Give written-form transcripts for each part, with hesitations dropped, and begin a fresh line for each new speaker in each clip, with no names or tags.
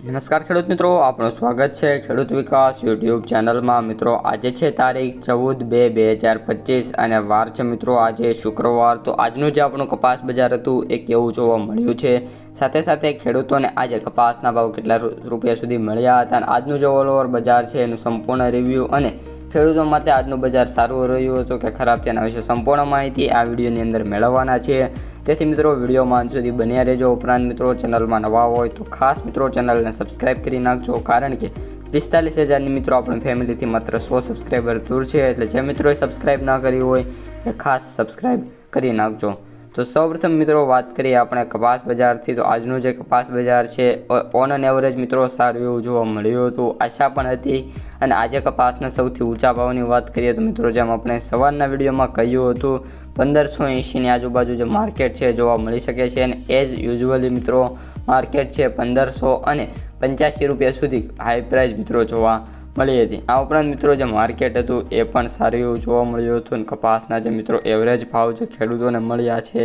નમસ્કાર ખેડૂત મિત્રો, આપનું સ્વાગત છે ખેડૂત વિકાસ યુટ્યુબ ચેનલમાં। મિત્રો આજે છે તારીખ 14/2/2025 અને વાર છે મિત્રો આજે શુક્રવાર। તો આજનું જે આપણું કપાસ બજાર હતું એ કેવું જોવા મળ્યું છે, સાથે સાથે ખેડૂતોને આજે કપાસના ભાવ કેટલા રૂપિયા સુધી મળ્યા હતા અને આજનું જે ઓલ ઓવર બજાર છે એનું સંપૂર્ણ રિવ્યૂ અને ખેડૂતો માટે આજનું બજાર સારું રહ્યું હતું કે ખરાબ તેના વિશે સંપૂર્ણ માહિતી આ વિડીયોની અંદર મેળવવાના છે। તેથી મિત્રો વિડીયોમાં અંત સુધી બન્યા રહેજો। ઉપરાંત મિત્રો ચેનલમાં નવા હોય તો ખાસ મિત્રો ચેનલને સબસ્ક્રાઇબ કરી નાખજો, કારણ કે 45,000ની મિત્રો આપણી ફેમિલીથી માત્ર 100 સબસ્ક્રાઈબર દૂર છે, એટલે જે મિત્રોએ સબસ્ક્રાઇબ ના કરી હોય એ ખાસ સબસ્ક્રાઇબ કરી નાખજો। તો સૌપ્રથમ મિત્રો વાત કરીએ આપણે કપાસ બજારથી। તો આજનું જે કપાસ બજાર છે ઓન એન એવરેજ મિત્રો સારું એવું જોવા મળ્યું હતું, આશા પણ હતી। અને આજે કપાસના સૌથી ઊંચા ભાવની વાત કરીએ તો મિત્રો જેમ આપણે સવારના વિડીયોમાં કહ્યું હતું 1580ની આજુબાજુ જે માર્કેટ છે જોવા મળી શકે છે અને એઝ યુઝ્યુઅલી મિત્રો માર્કેટ છે 1585 રૂપિયા સુધી હાઈ પ્રાઇસ મિત્રો જોવા મળી હતી। આ ઉપરાંત મિત્રો જે માર્કેટ હતું એ પણ સારું એવું જોવા મળ્યું હતું અને કપાસના જે મિત્રો એવરેજ ભાવ જે ખેડૂતોને મળ્યા છે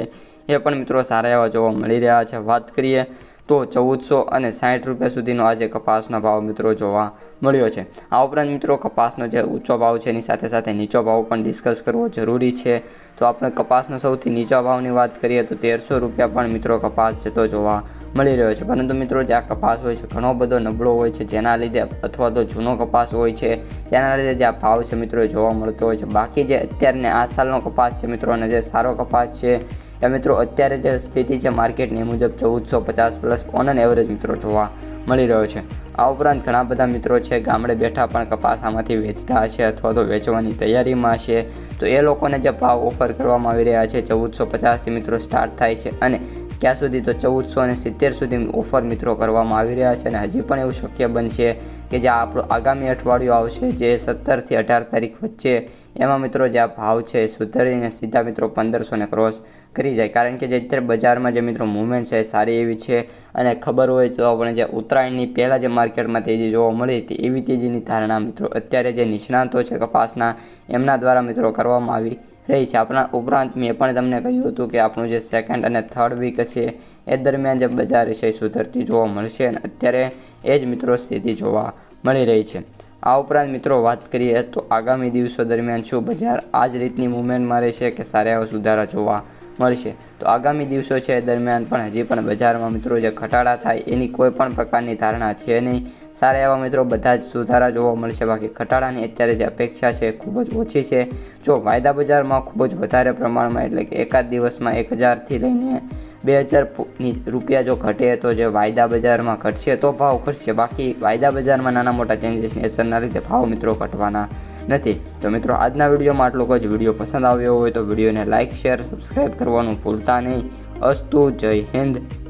એ પણ મિત્રો સારા એવા જોવા મળી રહ્યા છે। વાત કરીએ તો 1460 રૂપિયા સુધીનો આજે કપાસનો ભાવ મિત્રો જોવા મળ્યો છે। આ ઉપરાંત મિત્રો કપાસનો જે ઊંચો ભાવ છે એની સાથે સાથે નીચો ભાવ પણ ડિસ્કસ કરવો જરૂરી છે। તો આપણે કપાસનો સૌથી નીચા ભાવની વાત કરીએ તો 1300 રૂપિયા પણ મિત્રો કપાસ જતો જોવા મળી રહ્યો છે, પરંતુ મિત્રો જે આ કપાસ હોય છે ઘણો બધો નબળો હોય છે, જેના લીધે અથવા તો જૂનો કપાસ હોય છે જેના લીધે જે આ ભાવ છે મિત્રો જોવા મળતો હોય છે। બાકી જે અત્યારને આ સાલનો કપાસ છે મિત્રો અને જે સારો કપાસ છે એ મિત્રો અત્યારે જે સ્થિતિ છે માર્કેટની મુજબ 1450 પ્લસ ઓન એન એવરેજ મિત્રો જોવા મળી રહ્યો છે। આ ઉપરાંત ઘણા બધા મિત્રો છે ગામડે બેઠા પણ કપાસ આમાંથી વેચતા હશે અથવા તો વેચવાની તૈયારીમાં છે, તો એ લોકોને જે ભાવ ઓફર કરવામાં આવી રહ્યા છે 1450થી મિત્રો સ્ટાર્ટ થાય છે અને ક્યાં સુધી તો 1470 સુધી ઓફર મિત્રો કરવામાં આવી રહ્યા છે। અને હજી પણ એવું શક્ય બનશે કે જે આપણું આગામી અઠવાડિયું આવશે જે 17થી 18 તારીખ વચ્ચે એમાં મિત્રો જે આ ભાવ છે સુધરીને સીધા મિત્રો 1500ને ક્રોસ કરી જાય, કારણ કે જે અત્યારે બજારમાં જે મિત્રો મૂવમેન્ટ છે સારી એવી છે અને ખબર હોય તો આપણે જે ઉત્તરાયણની પહેલાં જે માર્કેટમાં તેજી જોવા મળી હતી એવી તેજીની ધારણા મિત્રો અત્યારે જે નિષ્ણાતો છે કપાસના એમના દ્વારા મિત્રો કરવામાં આવી રહી છે। આપણા ઉપરાંત મેં પણ તમને કહ્યું હતું કે આપણું જે સેકન્ડ અને થર્ડ વીક હશે એ દરમિયાન જે બજાર છે સુધરતી જોવા મળશે અને અત્યારે એ જ મિત્રો સ્થિતિ જોવા મળી રહી છે। આ ઉપરાંત મિત્રો વાત કરીએ તો આગામી દિવસો દરમિયાન શું બજાર આ જ રીતની મૂવમેન્ટમાં રહેશે કે સારા એવા સુધારા જોવા મળશે? તો આગામી દિવસો છે દરમિયાન પણ હજી પણ બજારમાં મિત્રો જે ઘટાડા થાય એની કોઈ પણ પ્રકારની ધારણા છે નહીં। સારા એવા મિત્રો બધા જ સુધારા જોવા મળશે, બાકી ઘટાડાની અત્યારે જે અપેક્ષા છે ખૂબ જ ઓછી છે। જો વાયદા બજારમાં ખૂબ જ વધારે પ્રમાણમાં એટલે કે એકાદ દિવસમાં 1000થી લઈને 2000 રૂપિયા જો ઘટે તો જે વાયદા બજારમાં ઘટશે તો ભાવ ઘટશે, બાકી વાયદા બજારમાં નાના મોટા ચેન્જીસની અસરના લીધે ભાવ મિત્રો ઘટવાના નથી। તો મિત્રો આજના વિડીયોમાં આટલું જ। વિડીયો પસંદ આવ્યો હોય તો વિડીયોને લાઇક શેર સબસ્ક્રાઈબ કરવાનું ભૂલતા નહીં। અસ્તુ, જય હિન્દ।